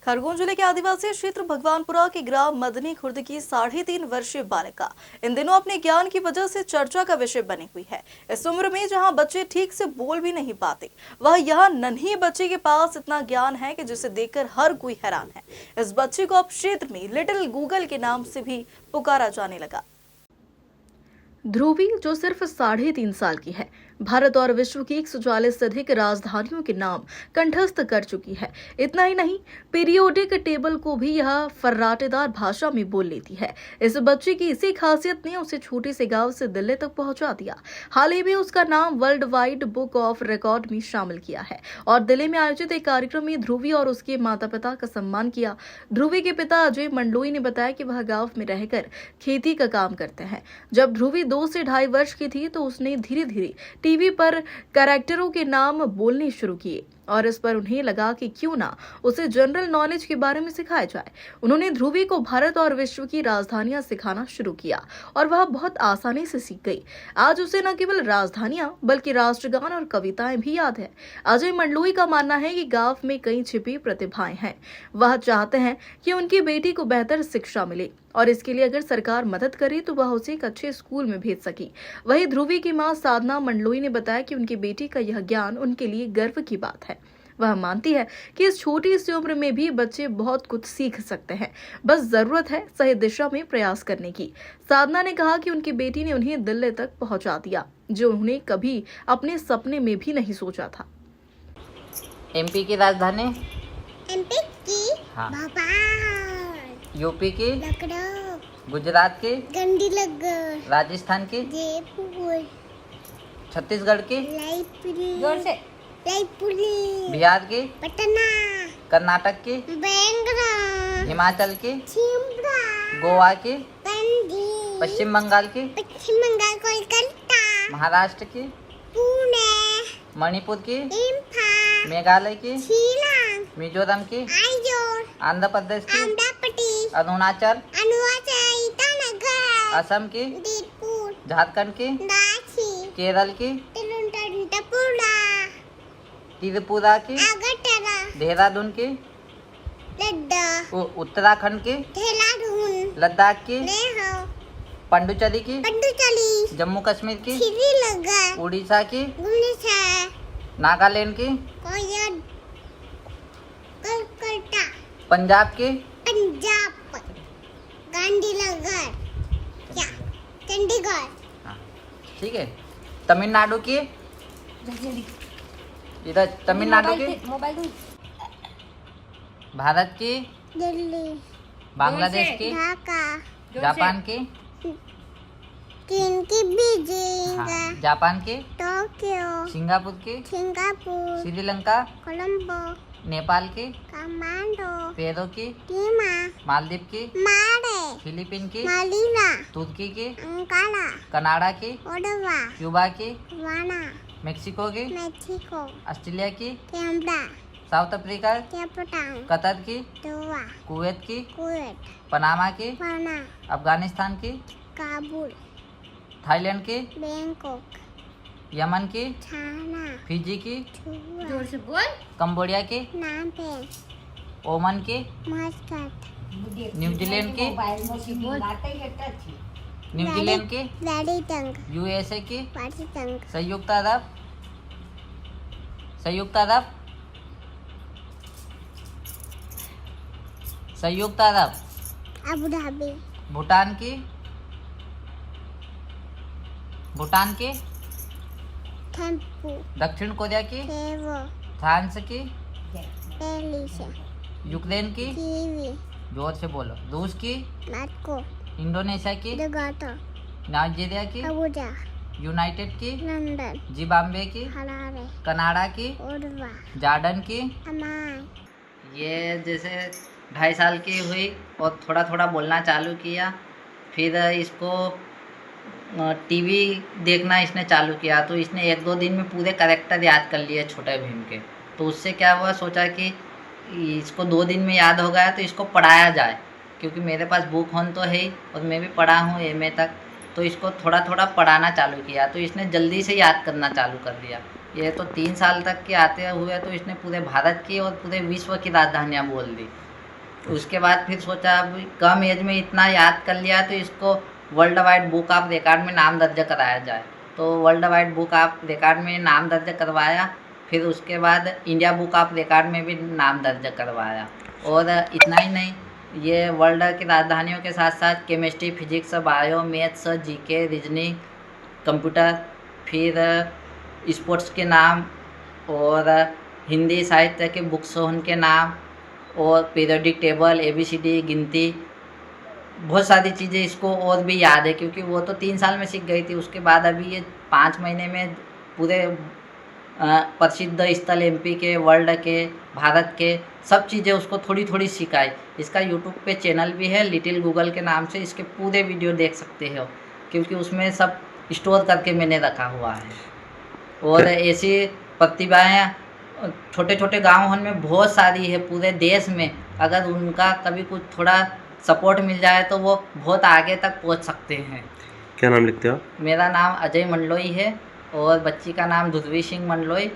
खरगोन जिले के आदिवासी क्षेत्र भगवानपुरा के ग्राम मदनी खुर्द की 3.5 वर्षीय बालिका इन दिनों अपने ज्ञान की वजह से चर्चा का विषय बनी हुई है। इस उम्र में जहां बच्चे ठीक से बोल भी नहीं पाते, वह यह नन्ही बच्चे के पास इतना ज्ञान है कि जिसे देखकर हर कोई हैरान है। इस बच्चे को अब क्षेत्र में लिटिल गूगल के नाम से भी पुकारा जाने लगा। ध्रुवी, जो सिर्फ 3.5 साल की है, भारत और विश्व की 140 से अधिक राजधानियों के नाम कंठस्थ कर चुकी है। इतना ही नहीं, पीरियोडिक टेबल को भी यह फर्राटेदार भाषा में बोल लेती है। इस बच्चे की इसी खासियत ने उसे छोटे से गांव से दिल्ली तक पहुंचा दिया। हाल ही में उसका नाम world wide book of record में शामिल किया है और दिल्ली में आयोजित एक कार्यक्रम में ध्रुवी और उसके माता पिता का सम्मान किया। ध्रुवी के पिता अजय मंडलोई ने बताया कि वह गाँव में रहकर खेती का काम करते हैं। जब ध्रुवी 2 से 2.5 वर्ष की थी तो उसने धीरे धीरे टीवी पर कैरेक्टरों के नाम बोलने शुरू किए और इस पर उन्हें लगा कि क्यों ना उसे जनरल नॉलेज के बारे में सिखाया जाए। उन्होंने ध्रुवी को भारत और विश्व की राजधानियां सिखाना शुरू किया और वह बहुत आसानी से सीख गई। आज उसे न केवल राजधानियां बल्कि राष्ट्रगान और कविताएं भी याद है। अजय मंडलोई का मानना है कि गांव में कई छिपी प्रतिभाएं हैं। वह चाहते हैं कि उनकी बेटी को बेहतर शिक्षा मिले और इसके लिए अगर सरकार मदद करे तो वह उसे एक अच्छे स्कूल में भेज सके। वहीं ध्रुवी की मां साधना मंडलोई ने बताया कि उनकी बेटी का यह ज्ञान उनके लिए गर्व की बात है। वह मानती है कि इस छोटी सी उम्र में भी बच्चे बहुत कुछ सीख सकते हैं, बस जरूरत है सही दिशा में प्रयास करने की। साधना ने कहा कि उनकी बेटी ने उन्हें दिल्ली तक पहुंचा दिया, जो उन्होंने कभी अपने सपने में भी नहीं सोचा था। एमपी की राजधानी एमपी की हाँ। भोपाल, यूपी की लखनऊ, गुजरात की गांधीनगर, राजस्थान की जयपुर, छत्तीसगढ़ की रायपुरी, बिहार की पटना, कर्नाटक की बैंगलोर, हिमाचल की शिमला, गोवा की पणजी, पश्चिम बंगाल की पश्चिम बंगाल, कोलकाता, महाराष्ट्र की पुणे, मणिपुर की इम्फाल, मेघालय की शिलांग, मिजोरम की आइजोल, आंध्र प्रदेश की आंध्र प्रदेश, अरुणाचल अरुणाचल, ईटानगर, असम की दिसपुर, झारखंड की रांची, केरल की तिरुवनंतपुरम, त्रिपुरा की अगरतला, देहरादून की लद्दाख, उत्तराखंड की देहरादून, लद्दाख की लेह, पंडुचेरी की पंडुचेरी, जम्मू कश्मीर की श्रीलंका, उड़ीसा की उड़ीसा, नागालैंड की कोयड, कोलकाता, पंजाब की पंजाब, गांधीनगर, या चंडीगढ़, हाँ, ठीक है। तमिलनाडु की इधर तमिलनाडु की भारत की दिल्ली, बांग्लादेश की ढाका, जापान की चीन की बीजिंग, हाँ, जापान की टोक्यो, सिंगापुर की सिंगापुर, श्रीलंका कोलंबो, नेपाल की कमांडो, पेरू की टीमा, मालदीव की मारे, फिलीपीन की मालीला, तुर्की की अंकारा, कनाडा की ओडवा, क्यूबा की वाना, मेक्सिको की मेक्सिको, ऑस्ट्रेलिया की camera, south Africa Cape Town, Qatar की दोहा, कुवैत की कुवैत, पनामा की वाना, अफगानिस्तान की काबुल, थाईलैंड की बैंकॉक, यमन की छाना, फिजी की छुआ, कंबोडिया की नामपे, ओमान की मस्कट, न्यूजीलैंड की न्यूजीलैंड की दाढ़ी टंग, यूएसए की पाटी टंग, संयुक्त अरब संयुक्त अरब संयुक्त अरब अबू धाबी, भूटान की भूटान की थिम्पू, दक्षिण कोरिया की केवो, फ्रांस की पेलिस, यूक्रेन की कीवी, जोर से बोलो रूस की मास्को, इंडोनेशिया की जगाता, नाइजीरिया की अबूजा, यूनाइटेड की लंदन, जिम्बाब्वे की हरारे, कनाडा की ओडवा, जॉर्डन की अमान, ये जैसे 2.5 साल की हुई और थोड़ा थोड़ा बोलना चालू किया। फिर इसको टीवी देखना इसने चालू किया तो इसने 1-2 दिन में पूरे कैरेक्टर याद कर लिए छोटे भीम के। तो उससे क्या हुआ, सोचा कि इसको 2 दिन में याद हो गया तो इसको पढ़ाया जाए, क्योंकि मेरे पास बुक होन तो है ही और मैं भी पढ़ा हूँ एमए तक। तो इसको थोड़ा थोड़ा पढ़ाना चालू किया तो इसने जल्दी से याद करना चालू कर दिया। ये तो 3 साल तक के आते हुए तो इसने पूरे भारत की और पूरे विश्व की राजधानियाँ बोल दी। उसके बाद फिर सोचा अब कम एज में इतना याद कर लिया तो इसको world wide book of record में नाम दर्ज कराया जाए। तो world wide book of record में नाम दर्ज करवाया। फिर उसके बाद इंडिया बुक ऑफ रिकॉर्ड में भी नाम दर्ज करवाया। और इतना ही नहीं, ये वर्ल्ड की राजधानियों के साथ साथ chemistry, physics, bio, maths, GK, reasoning, computer, फिर स्पोर्ट्स के नाम और हिंदी साहित्य के बुक्स उनके नाम और पीरियोडिक टेबल, ABCD, गिनती, बहुत सारी चीज़ें इसको और भी याद है क्योंकि वो तो 3 साल में सीख गई थी। उसके बाद अभी ये 5 महीने में पूरे प्रसिद्ध स्थल MP के, वर्ल्ड के, भारत के सब चीज़ें उसको थोड़ी थोड़ी सिखाई। इसका यूट्यूब पे चैनल भी है लिटिल गूगल के नाम से, इसके पूरे वीडियो देख सकते हो क्योंकि उसमें सब स्टोर करके मैंने रखा हुआ है। और ऐसी प्रतिभाएं छोटे छोटे गाँव में बहुत सारी है पूरे देश में। अगर उनका कभी कुछ थोड़ा सपोर्ट मिल जाए तो वो बहुत आगे तक पहुंच सकते हैं। क्या नाम लिखते हो आप? मेरा नाम अजय मंडलोई है और बच्ची का नाम ध्रुवी सिंह मंडलोई